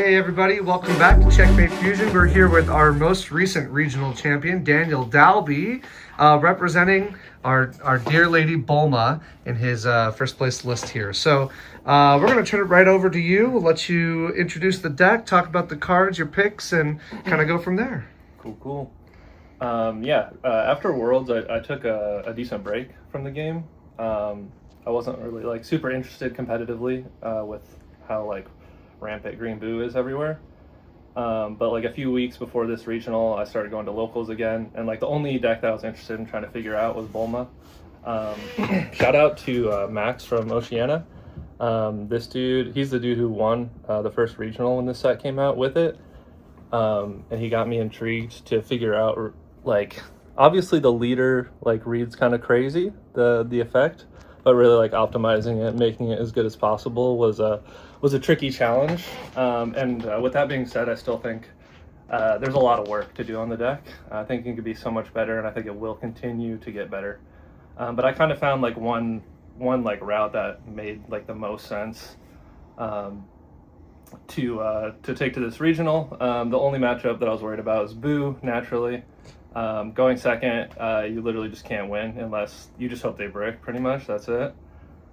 Hey everybody, welcome back to Checkmate Fusion. We're here with our most recent regional champion, Daniel Dalby, representing our dear lady Bulma in his first place list here. So we're going to turn it right over to you. We'll let you introduce the deck, talk about the cards, your picks, and kind of go from there. Cool. After Worlds, I took a decent break from the game. I wasn't really super interested competitively with how rampant Green Buu is everywhere. But a few weeks before this regional, I started going to locals again, and the only deck that I was interested in trying to figure out was Bulma. Shout out to Max from Oceania. This dude, he's the dude who won the first regional when this set came out with it. And he got me intrigued to figure out, obviously the leader reads kind of crazy, the effect, but really optimizing it, making it as good as possible was a tricky challenge. With that being said, I still think there's a lot of work to do on the deck. I think it could be so much better, and I think it will continue to get better. But I kind of found one route that made the most sense to take to this regional. The only matchup that I was worried about is Buu, naturally. Going second, you literally just can't win unless you just hope they brick, pretty much. That's it.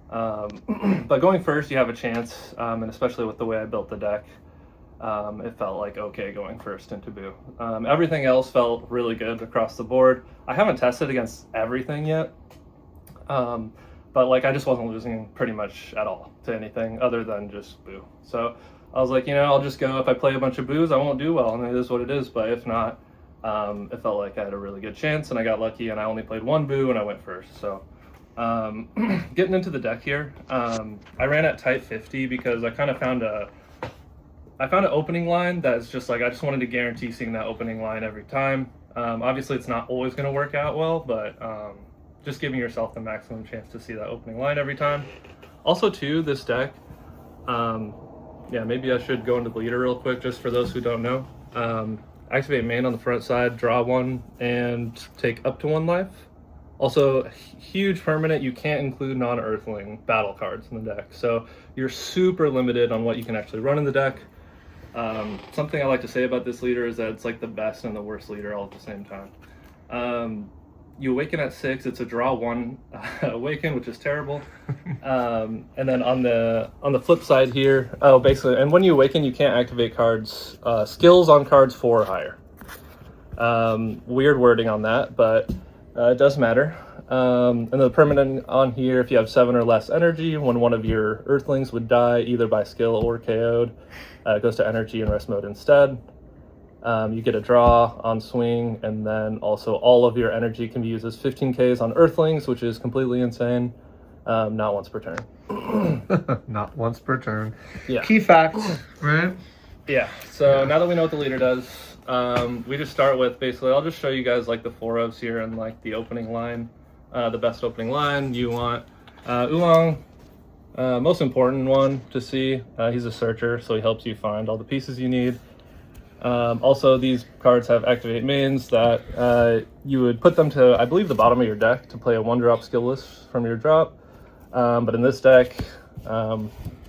But going first, you have a chance, and especially with the way I built the deck, it felt okay going first into Buu. Everything else felt really good across the board. I haven't tested against everything yet, but I just wasn't losing pretty much at all to anything other than just Buu. So I was I'll just go. If I play a bunch of Buus, I won't do well, and it is what it is. But if not, it felt like I had a really good chance, and I got lucky, and I only played one Buu, and I went first. So getting into the deck here, I ran at type 50 because I kind of found an opening line that's just I just wanted to guarantee seeing that opening line every time. Obviously, it's not always going to work out well, but just giving yourself the maximum chance to see that opening line every time. Also, too, this deck, maybe I should go into the leader real quick, just for those who don't know. Activate main on the front side, draw one, and take up to 1 life. Also, huge permanent, you can't include non-earthling battle cards in the deck. So you're super limited on what you can actually run in the deck. Something I like to say about this leader is that it's the best and the worst leader all at the same time. You awaken at 6, it's a draw 1 awaken, which is terrible. And then on the flip side here, basically, and when you awaken, you can't activate cards, skills on cards 4 or higher. Weird wording on that, but it does matter. And the permanent on here, if you have 7 or less energy, when one of your earthlings would die, either by skill or KO'd, it goes to energy and rest mode instead. You get a draw on swing, and then also all of your energy can be used as 15Ks on earthlings, which is completely insane. Not once per turn. Not once per turn. Yeah. Key fact, right? Yeah. So now that we know what the leader does, we just start with basically, I'll just show you guys the 4 ofs here and the opening line, the best opening line. You want Oolong, most important one to see. He's a searcher, so he helps you find all the pieces you need. Also, these cards have activate mains that you would put them to, I believe, the bottom of your deck to play a 1-drop skill list from your drop. But in this deck,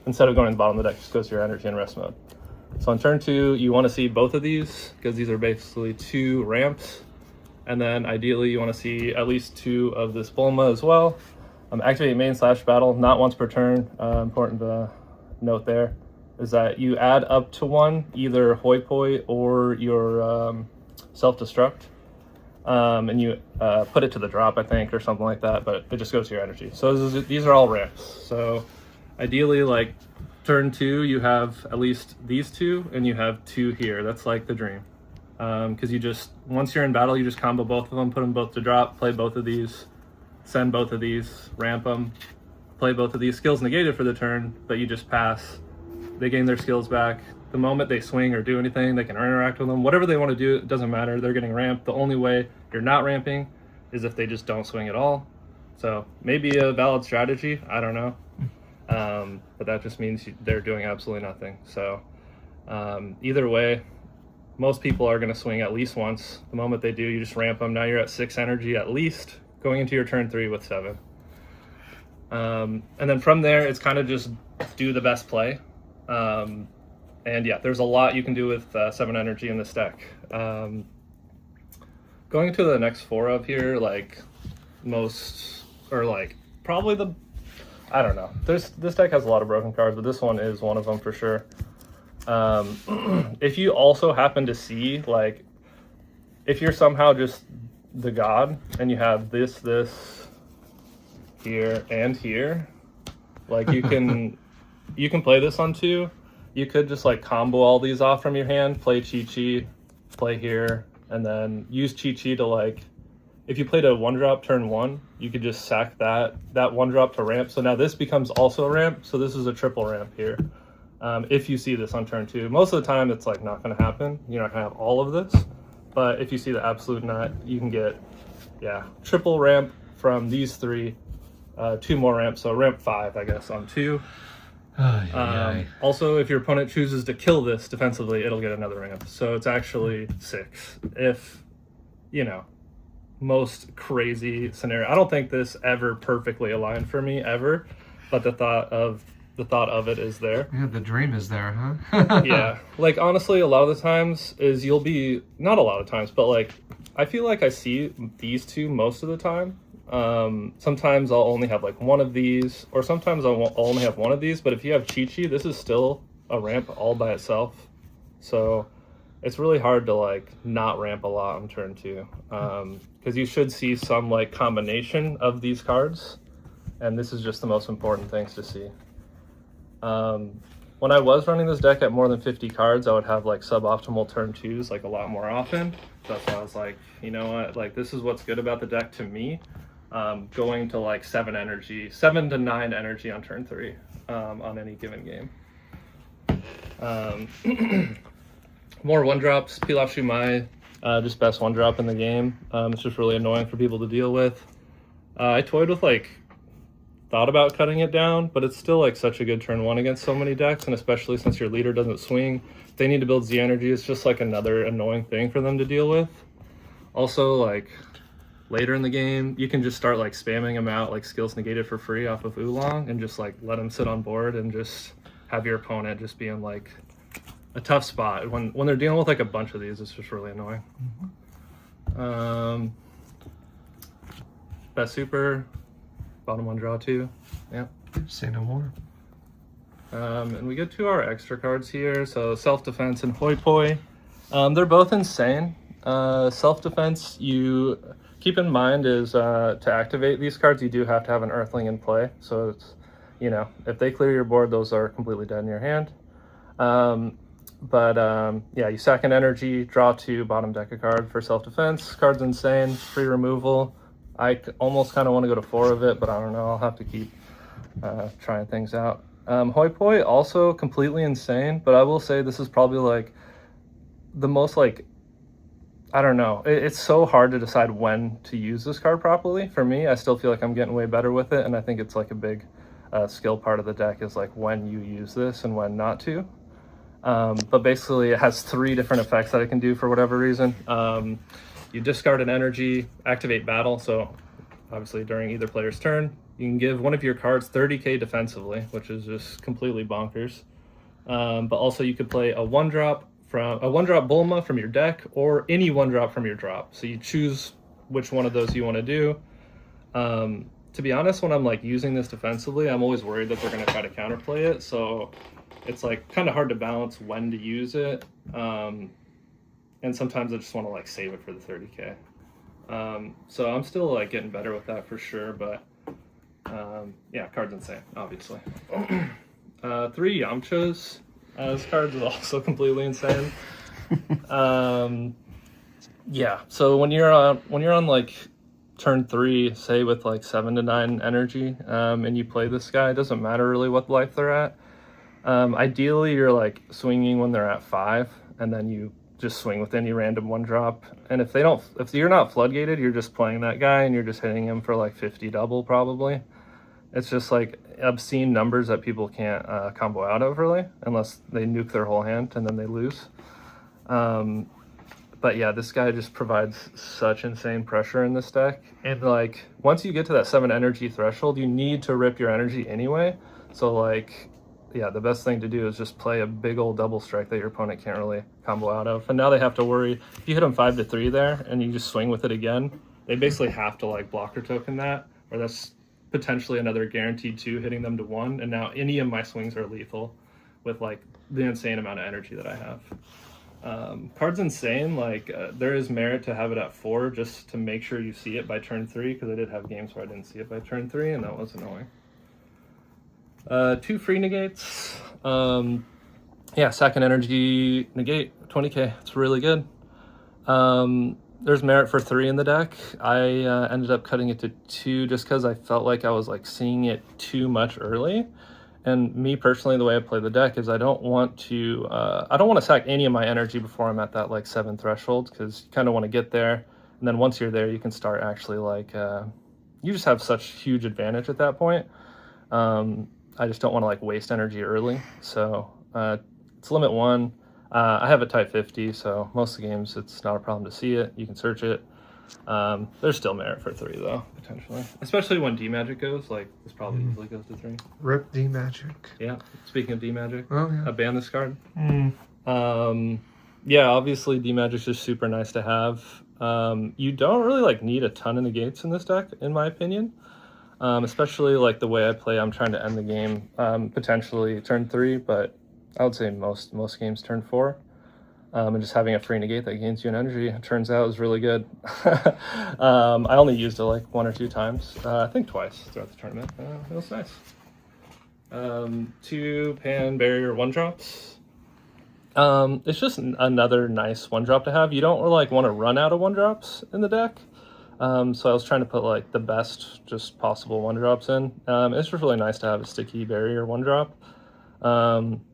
instead of going to the bottom of the deck, just goes to your energy and rest mode. So on turn 2, you want to see both of these because these are basically 2 ramps. And then ideally, you want to see at least 2 of this Bulma as well. Activate main / battle, not once per turn. Important to note there is that you add up to 1, either Hoi Poi or your self-destruct. And you put it to the drop, I think, or something like that, but it just goes to your energy. So these are all ramps. So ideally, turn 2, you have at least these 2, and you have 2 here. That's the dream. Because you just, once you're in battle, you just combo both of them, put them both to drop, play both of these, send both of these, ramp them, play both of these. Skills negated for the turn, but you just pass. They gain their skills back. The moment they swing or do anything, they can interact with them. Whatever they want to do, it doesn't matter. They're getting ramped. The only way you're not ramping is if they just don't swing at all. So maybe a valid strategy. I don't know. But that just means they're doing absolutely nothing. So either way, most people are going to swing at least once. The moment they do, you just ramp them. Now you're at 6 energy at least, going into your turn 3 with 7. And then from there, it's kind of just do the best play. And yeah, there's a lot you can do with 7 energy in this deck. Going to the next 4 up here, like probably I don't know. This deck has a lot of broken cards, but this one is one of them for sure. If you also happen to see, like, if you're somehow just the god and you have this here and here, like you can play this on 2. You could just like combo all these off from your hand, play Chi-Chi, play here, and then use Chi-Chi to, like, if you played a 1-drop turn 1, you could just sack that 1-drop to ramp. So now this becomes also a ramp. So this is a triple ramp here. If you see this on turn 2, most of the time it's like not going to happen. You're not going to have all of this, but if you see the absolute nut, you can get, yeah, triple ramp from these 3, 2 more ramps. So ramp 5, I guess, on 2. Also, if your opponent chooses to kill this defensively, it'll get another ramp. So it's actually 6. If, you know, most crazy scenario. I don't think this ever perfectly aligned for me ever, but the thought of it is there. Yeah, the dream is there, huh? Yeah, like honestly, a lot of the times is you'll be, not a lot of times, but like I feel like I see these 2 most of the time. Sometimes I'll only have like one of these, or sometimes I'll only have one of these, but if you have Chi-Chi, this is still a ramp all by itself. So it's really hard to like not ramp a lot on turn 2, because you should see some like combination of these cards, and this is just the most important things to see. When I was running this deck at more than 50 cards, I would have like suboptimal turn 2s like a lot more often. That's why I was like, you know what, like this is what's good about the deck to me. Going to like 7 to 9 energy on turn 3 on any given game. More 1-drops, Pilaf Shumai, just best 1-drop in the game. It's just really annoying for people to deal with. I toyed with thought about cutting it down, but it's still like such a good turn 1 against so many decks, and especially since your leader doesn't swing, they need to build Z energy. It's just like another annoying thing for them to deal with. Also, like later in the game, you can just start like spamming them out, like skills negated for free off of Oolong, and just like let them sit on board and just have your opponent just be in like a tough spot when they're dealing with like a bunch of these. It's just really annoying. Best super, bottom 1 draw 2. Yeah. Say no more. And we get to our extra cards here. So self-defense and hoi poi. They're both insane. Self-defense, you keep in mind is to activate these cards, you do have to have an Earthling in play. So it's, you know, if they clear your board, those are completely dead in your hand. Yeah, you sack an energy, draw 2, bottom deck a card for self-defense. Card's insane, free removal. I almost kind of want to go to 4 of it, but I don't know. I'll have to keep trying things out. Hoi poi, also completely insane, but I will say this is probably like the most like, I don't know. It's so hard to decide when to use this card properly. For me, I still feel like I'm getting way better with it, and I think it's like a big skill part of the deck is like when you use this and when not to. But basically it has 3 different effects that it can do for whatever reason. You discard an energy, activate battle. So obviously during either player's turn, you can give one of your cards 30k defensively, which is just completely bonkers. But also you could play a 1-drop Bulma from your deck, or any 1-drop from your drop. So you choose which one of those you want to do. To be honest, when I'm like using this defensively, I'm always worried that they're going to try to counterplay it. So it's like kind of hard to balance when to use it. And sometimes I just want to like save it for the 30k. So I'm still like getting better with that for sure, but yeah, card's insane, obviously. 3 Yamchas. This card is also completely insane. Yeah, so when you're on like turn 3, say with like 7 to 9 energy, and you play this guy, it doesn't matter really what life they're at. Ideally, you're like swinging when they're at 5, and then you just swing with any random 1-drop. And if you're not floodgated, you're just playing that guy and you're just hitting him for like 50 double probably. It's just like obscene numbers that people can't combo out of really, unless they nuke their whole hand and then they lose. But yeah, this guy just provides such insane pressure in this deck. And like once you get to that 7 energy threshold, you need to rip your energy anyway. So like yeah, the best thing to do is just play a big old double strike that your opponent can't really combo out of. And now they have to worry, if you hit them 5 to 3 there and you just swing with it again, they basically have to like blocker token that, or that's potentially another guaranteed 2 hitting them to 1. And now any of my swings are lethal with like the insane amount of energy that I have. Card's insane. Like there is merit to have it at 4 just to make sure you see it by turn 3, because I did have games where I didn't see it by turn 3 and that was annoying. 2 free negates. Yeah, second energy negate 20k. It's really good. There's merit for 3 in the deck. I ended up cutting it to 2 just because I felt like I was like seeing it too much early. And me personally, the way I play the deck is I don't want to sack any of my energy before I'm at that like 7 threshold, because you kind of want to get there. And then once you're there, you can start actually like, you just have such huge advantage at that point. I just don't want to like waste energy early. So it's limit 1. I have it type 50, so most of the games it's not a problem to see it. You can search it. There's still merit for 3 though, potentially. Especially when D-Magic goes, like this probably easily goes to 3. Rip D-Magic. Yeah, speaking of D-Magic, Oh yeah. I ban this card. Yeah, obviously D-Magic's just super nice to have. You don't really like need a ton of negates in this deck, in my opinion. Especially like the way I play, I'm trying to end the game potentially turn 3, but I would say most games turn 4. And just having a free negate that gains you an energy, it turns out, is really good. I only used it like 1 or 2 times, I think twice throughout the tournament. It was nice. 2 pan barrier 1-drops. It's just another nice 1-drop to have. You don't like want to run out of 1-drops in the deck. So I was trying to put like the best just possible 1-drops in. It's just really nice to have a sticky barrier 1-drop.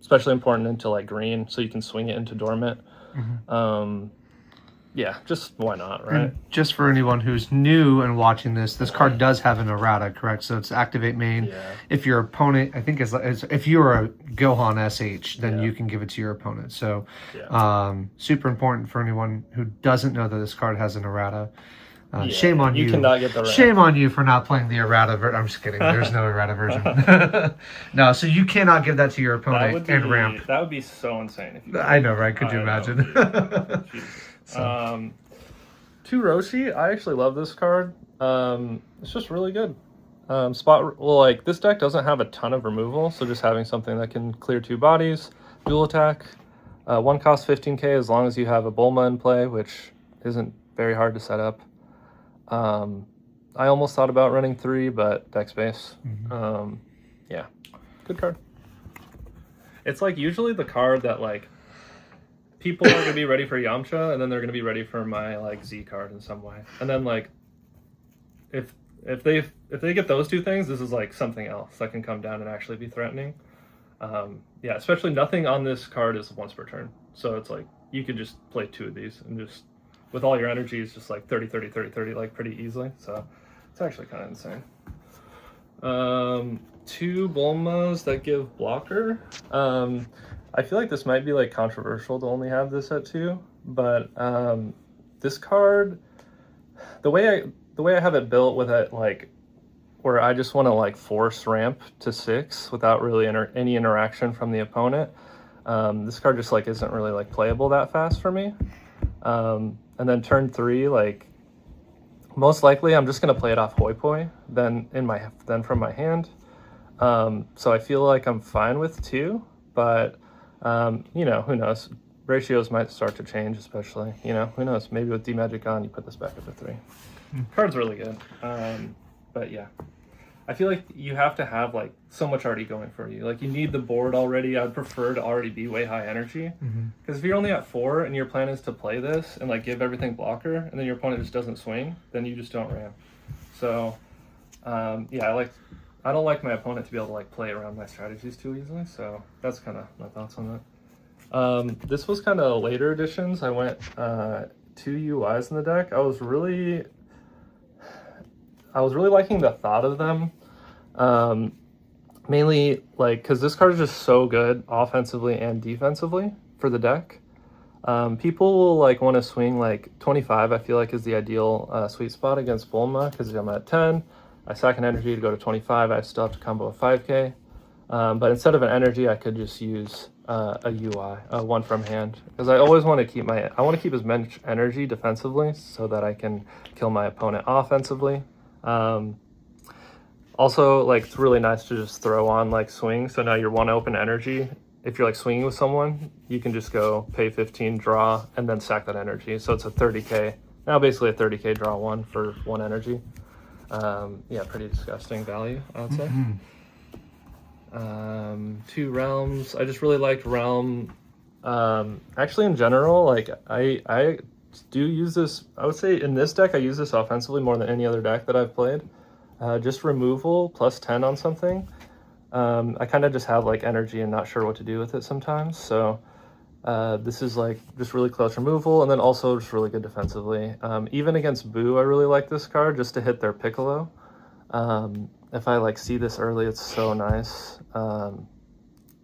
Especially important into like green, so you can swing it into dormant. Yeah, just why not, right? And just for anyone who's new and watching this card does have an errata, correct? So it's activate main. Yeah. If your opponent, I think is if you're a Gohan SH, then you can give it to your opponent. So super important for anyone who doesn't know that this card has an errata. Shame on you. You cannot get the ramp. Shame on you for not playing the errata version. I'm just kidding. There's no errata version. No, so you cannot give that to your opponent and ramp. That would be so insane if you could. I know, right? Could you imagine? So. 2 Roshi. I actually love this card. It's just really good. Like this deck doesn't have a ton of removal, so just having something that can clear 2 bodies, dual attack, 1 cost 15k as long as you have a Bulma in play, which isn't very hard to set up. I almost thought about running 3, but deck space. Yeah, good card. It's like usually the card that like people are gonna be ready for Yamcha, and then they're gonna be ready for my like Z card in some way. And then like if they get those 2 things, this is like something else that can come down and actually be threatening. Yeah, especially nothing on this card is once per turn, so it's like you could just play 2 of these and just with all your energy is just like 30 30 30 30 like pretty easily, so it's actually kind of insane. 2 Bulmas that give blocker. I feel like this might be like controversial to only have this at 2, but this card, the way I have it built with it like where I just want to like force ramp to 6 without really any interaction from the opponent, this card just like isn't really like playable that fast for me. And then turn 3, like most likely I'm just gonna play it off Hoi Poi then from my hand. So I feel like I'm fine with 2, but you know, who knows? Ratios might start to change, especially, you know, who knows? Maybe with D-Magic on, you put this back up to 3. Card's really good. But yeah, I feel like you have to have like so much already going for you. Like you need the board already. I'd prefer to already be way high energy, because if you're only at 4 and your plan is to play this and like give everything blocker, and then your opponent just doesn't swing, then you just don't ramp. So yeah, I don't like my opponent to be able to like play around my strategies too easily. So that's kind of my thoughts on that. This was kind of later editions. I went 2 UIs in the deck. I was really liking the thought of them. Mainly like because this card is just so good offensively and defensively for the deck. People will like want to swing like 25, I feel like is the ideal sweet spot against Bulma, because I'm at 10, I sack an energy to go to 25, I still have to combo a 5k. But instead of an energy, I could just use a UI, one from hand, because I always want to keep as much energy defensively so that I can kill my opponent offensively. Also, like, it's really nice to just throw on like swing. So now your one open energy, if you're like swinging with someone, you can just go pay 15, draw, and then sack that energy. So it's a 30k, now basically a 30k draw one for one energy. Yeah, pretty disgusting value, I would say. Two realms. I just really liked realm. Actually, in general, like I do use this. I would say in this deck, I use this offensively more than any other deck that I've played. Just removal plus 10 on something. I kind of just have like energy and not sure what to do with it sometimes. So this is like just really close removal, and then also just really good defensively. Even against Buu, I really like this card just to hit their Piccolo. If I like see this early, it's so nice.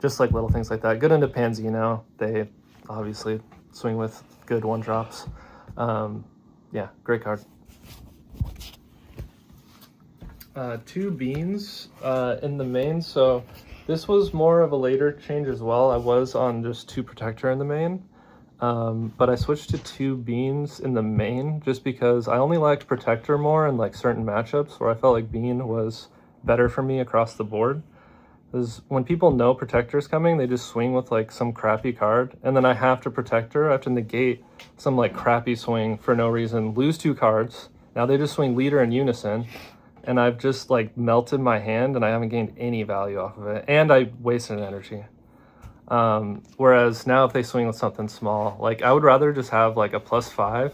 Just like little things like that. Good into Pan Xeno. They obviously swing with good one drops. Yeah, great card. Two beans in the main. So this was more of a later change as well. I was on just 2 protector in the main. But I switched to 2 beans in the main just because I only liked protector more in like certain matchups where I felt like bean was better for me across the board. Because when people know protector's coming, they just swing with like some crappy card, and then I have to protector. I have to negate some like crappy swing for no reason, lose 2 cards. Now they just swing leader in unison, and I've just like melted my hand and I haven't gained any value off of it, and I wasted an energy. Whereas now if they swing with something small, like I would rather just have like a +5,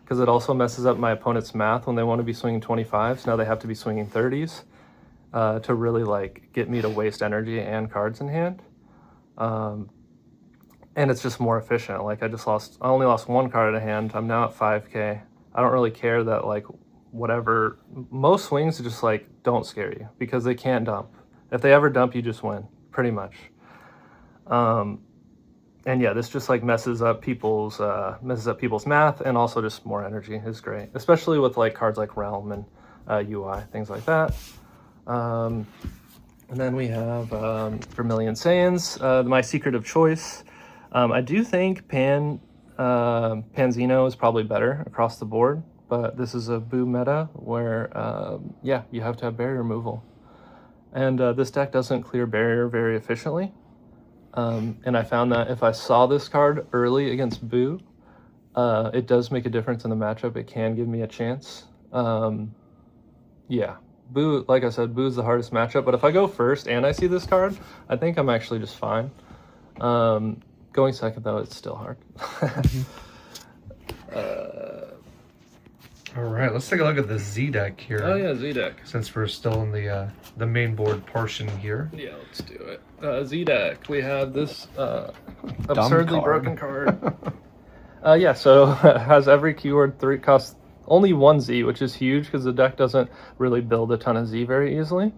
because it also messes up my opponent's math when they want to be swinging 25s. Now they have to be swinging 30s to really like get me to waste energy and cards in hand. And it's just more efficient. Like I only lost 1 card in hand. I'm now at 5k. I don't really care that like whatever, most swings just like don't scare you because they can't dump. If they ever dump, you just win pretty much. And yeah, this just like messes up people's math, and also just more energy is great, especially with like cards like Realm and UI, things like that. And then we have Vermilion Saiyans, my secret of choice. I do think Pan Xeno is probably better across the board, but this is a Buu meta where yeah, you have to have barrier removal, and this deck doesn't clear barrier very efficiently. And I found that if I saw this card early against Buu, it does make a difference in the matchup. It can give me a chance. Yeah, Buu, like I said, Buu is the hardest matchup, but if I go first and I see this card, I think I'm actually just fine. Going second, though, it's still hard. All right, let's take a look at the Z deck here. Oh yeah, Z deck. Since we're still in the main board portion here. Yeah, let's do it. Z deck. We have this absurdly broken card. Yeah, so it has every keyword 3, costs only 1 Z, which is huge because the deck doesn't really build a ton of Z very easily.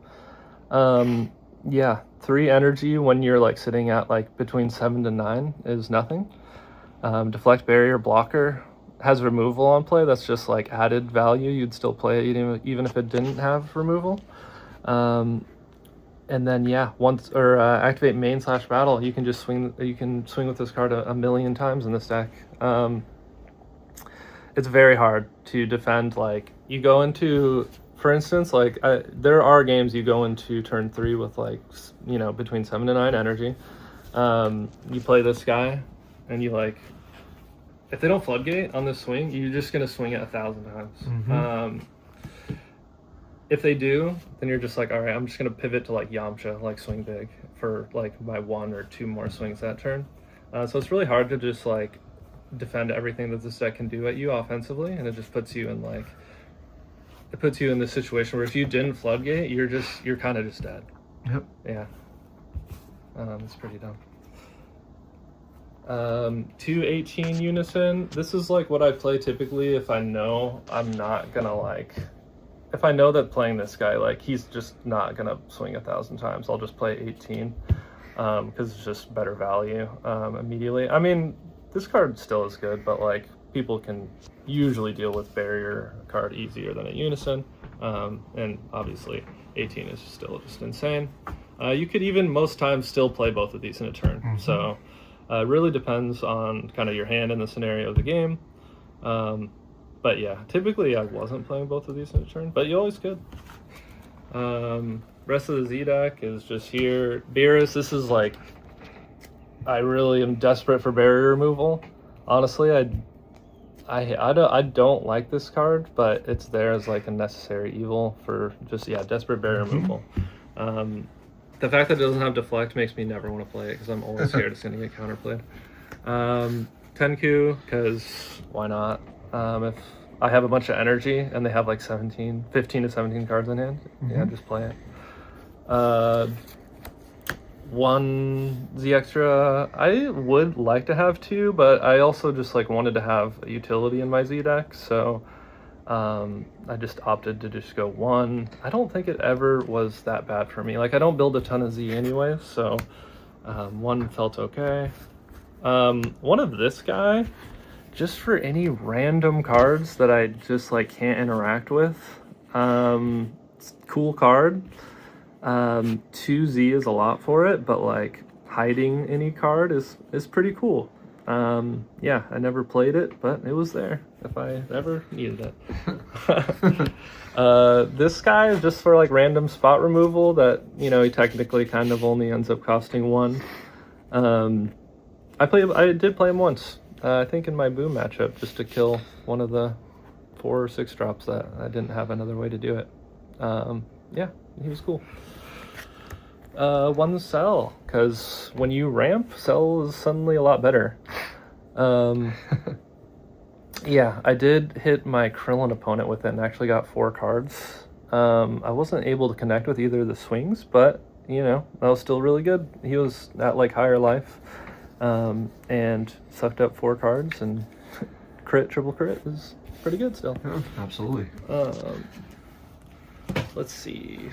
Yeah, 3 energy when you're like sitting at like between 7 to 9 is nothing. Deflect barrier blocker. Has removal on play. That's just like added value. You'd still play it even if it didn't have removal. And then yeah, once activate main / battle, you can just swing. You can swing with this card a million times in this deck. It's very hard to defend. Like you go into, for instance, like there are games you go into turn 3 with like between 7 to 9 energy. You play this guy, and you like. If they don't floodgate on this swing, you're just going to swing it 1,000 times. Mm-hmm. If they do, then you're just like, all right, I'm just going to pivot to like Yamcha, like swing big for like my 1 or 2 more swings that turn. So it's really hard to just like defend everything that this deck can do at you offensively, and it just puts you in like, it puts you in this situation where if you didn't floodgate, you're kind of just dead. Yep. Yeah. It's pretty dumb. 218 unison. This is like what I play typically if I know I'm not gonna like, if I know that playing this guy, like he's just not gonna swing 1,000 times, I'll just play 18 because it's just better value immediately. I mean, this card still is good, but like people can usually deal with barrier card easier than a unison, and obviously 18 is still just insane. You could even most times still play both of these in a turn. Mm-hmm. So it really depends on kind of your hand and the scenario of the game. But yeah, typically I wasn't playing both of these in a turn, but you always could. Rest of the Z deck is just here. Beerus, this is like, I really am desperate for barrier removal. Honestly, I don't like this card, but it's there as like a necessary evil for just, yeah, desperate barrier removal. The fact that it doesn't have deflect makes me never want to play it because I'm always scared it's going to get counterplayed. Tenku, because why not? If I have a bunch of energy and they have like 15 to 17 cards in hand, yeah, just play it. One Z extra, I would like to have two, but I also just like wanted to have a utility in my Z deck, so I just opted to just go one. I don't think it ever was that bad for me. Like, I don't build a ton of Z anyway, so one felt okay. One of this guy, just for any random cards that I just like can't interact with. Cool card. 2Z is a lot for it, but like hiding any card is pretty cool. Yeah, I never played it, but it was there if I ever needed it. This guy is just for like random spot removal that, you know, he technically kind of only ends up costing one. I did play him once, I think in my Boom matchup, just to kill one of the 4 or 6 drops that I didn't have another way to do it. Yeah, he was cool. One Cell, because when you ramp, Cell is suddenly a lot better. Yeah, I did hit my Krillin opponent with it and actually got 4 cards. I wasn't able to connect with either of the swings, but, you know, that was still really good. He was at, like, higher life, and sucked up 4 cards, and triple crit is pretty good still. Yeah, absolutely. Let's see.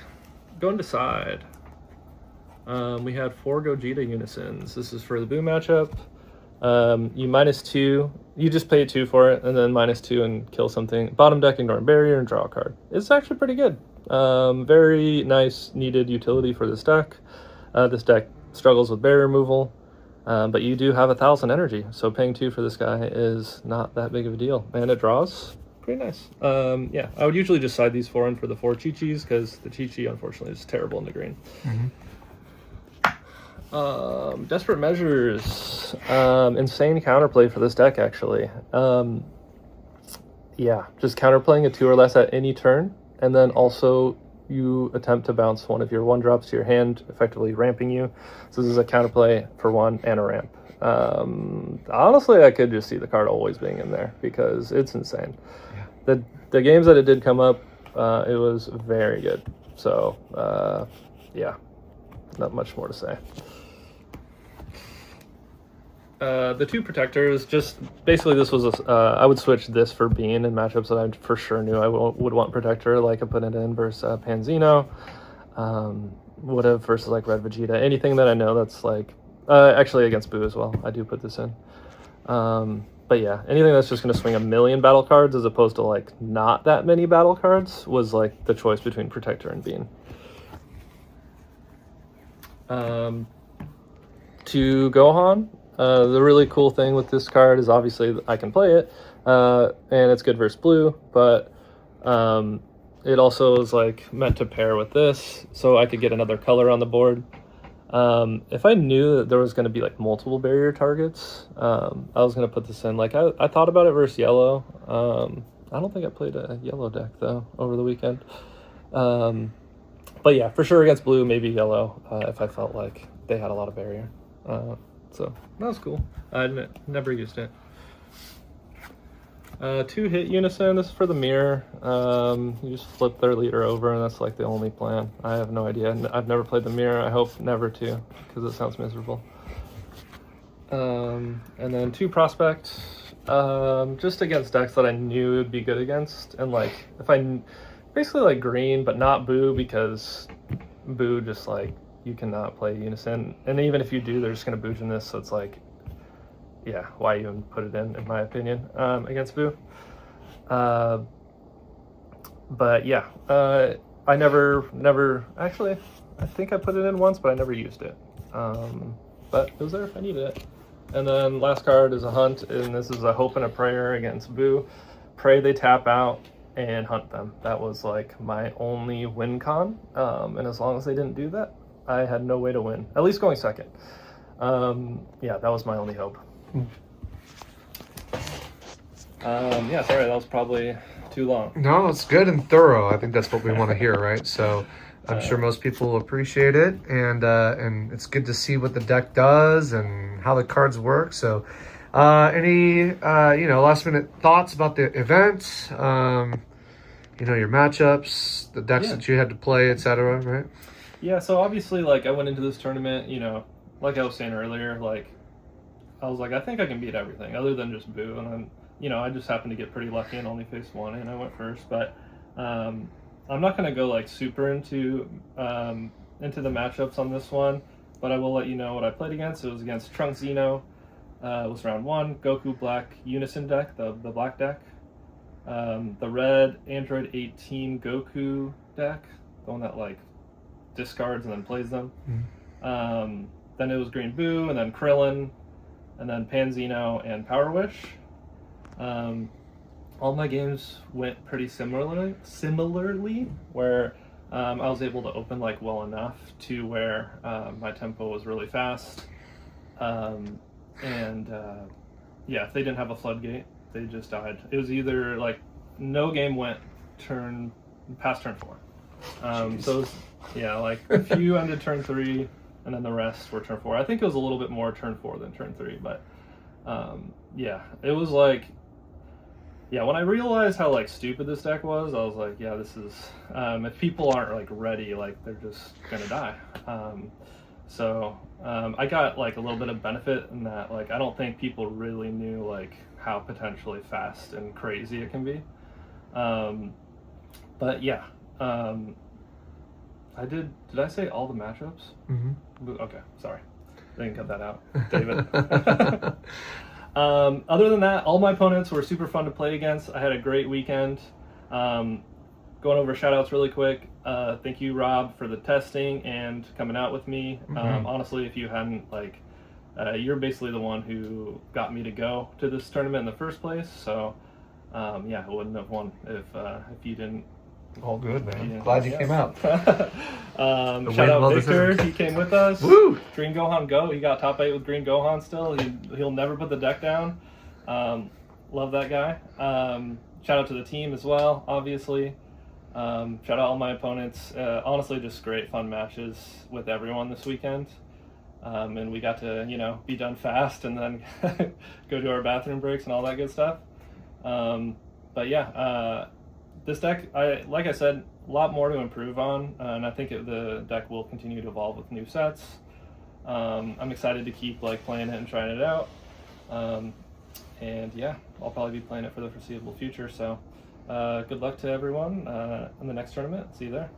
Going to side. We had 4 Gogeta unisons. This is for the Boom matchup. You -2. You just pay 2 for it, and then -2 and kill something. Bottom deck, ignore a barrier, and draw a card. It's actually pretty good. Very nice, needed utility for this deck. This deck struggles with barrier removal, but you do have 1,000 energy, so paying 2 for this guy is not that big of a deal. And it draws pretty nice. Yeah, I would usually just side these 4 in for the 4 Chi-Chis, because the Chi-Chi, unfortunately, is terrible in the green. Desperate Measures, insane counterplay for this deck, actually. Yeah, just counterplaying a 2 or less at any turn, and then also you attempt to bounce one of your 1-drops to your hand, effectively ramping you. So this is a counterplay for 1 and a ramp. Honestly, I could just see the card always being in there because it's insane. Yeah. The games that it did come up, it was very good. So, yeah, not much more to say. The 2 protectors, just basically this was I would switch this for Bean in matchups that I for sure knew I would want protector, like I put it in versus Panzino, would have versus like Red Vegeta, anything that I know that's like, actually against Buu as well, I do put this in. But yeah, anything that's just going to swing a million battle cards as opposed to like not that many battle cards was like the choice between protector and Bean. To Gohan, the really cool thing with this card is obviously I can play it, and it's good versus blue, but it also is like meant to pair with this, so I could get another color on the board. If I knew that there was going to be like multiple barrier targets, I was going to put this in. Like I thought about it versus yellow. I don't think I played a yellow deck though over the weekend. But yeah, for sure against blue, maybe yellow, if I felt like they had a lot of barrier. So that was cool. I never used it. 2 hit unison. This is for the mirror. You just flip their leader over, and that's like the only plan. I have no idea. I've never played the mirror. I hope never to, because it sounds miserable. And then 2 prospect. Just against decks that I knew would be good against, and like if I basically like green, but not Buu, because Buu just like you cannot play unison, and even if you do, they're just gonna Boojin this, so it's like, yeah, why even put it in my opinion, against Buu. But yeah, I never actually, I think I put it in once, but I never used it. But it was there if I needed it. And then last card is a hunt, and this is a hope and a prayer against Buu. Pray they tap out and hunt them. That was like my only win con. And as long as they didn't do that, I had no way to win, at least going second. Yeah, that was my only hope. Yeah, sorry, that was probably too long. No, it's good and thorough. I think that's what we want to hear, right? So I'm sure most people will appreciate it, and it's good to see what the deck does and how the cards work. So any last minute thoughts about the event, your matchups, the decks that you had to play, etc., right? Yeah, so obviously, like, I went into this tournament, like I was saying earlier, like, I was like, I think I can beat everything other than just Buu, and then I just happened to get pretty lucky and only faced one, and I went first. But I'm not going to go like super into the matchups on this one, but I will let you know what I played against. It was against Trunk Xeno. It was round 1, Goku Black Unison deck, the black deck. The red Android 18 Goku deck, the one that like discards and then plays them. Then it was Green Buu, and then Krillin, and then Pan Xeno and Power Wish. All my games went pretty similarly, where I was able to open like well enough to where my tempo was really fast, and if they didn't have a floodgate, they just died. It was either like no game went past turn 4. So it was, like a few ended turn 3, and then the rest were turn 4. I think it was a little bit more turn 4 than turn 3, but it was like. Yeah, when I realized how like stupid this deck was, I was like, yeah, this is if people aren't like ready, like they're just gonna die. So I got like a little bit of benefit in that, like I don't think people really knew like how potentially fast and crazy it can be. But yeah, I did I say all the matchups? Okay, sorry, I didn't cut that out, David. Other than that, all my opponents were super fun to play against. I had a great weekend. Going over shoutouts really quick. Thank you, Rob, for the testing and coming out with me. Honestly, if you hadn't, you're basically the one who got me to go to this tournament in the first place. So, I wouldn't have won if you didn't. All good, man. Glad you came out. Shout out Victor, he came with us. Woo! Green Gohan Go, he got top 8 with Green Gohan still. He'll never put the deck down. Love that guy. Shout out to the team as well, obviously. Shout out all my opponents. Honestly, just great fun matches with everyone this weekend. And we got to, be done fast and then go to our bathroom breaks and all that good stuff. This deck, like I said, a lot more to improve on, and I think the deck will continue to evolve with new sets. I'm excited to keep playing it and trying it out, I'll probably be playing it for the foreseeable future. So, good luck to everyone in the next tournament. See you there.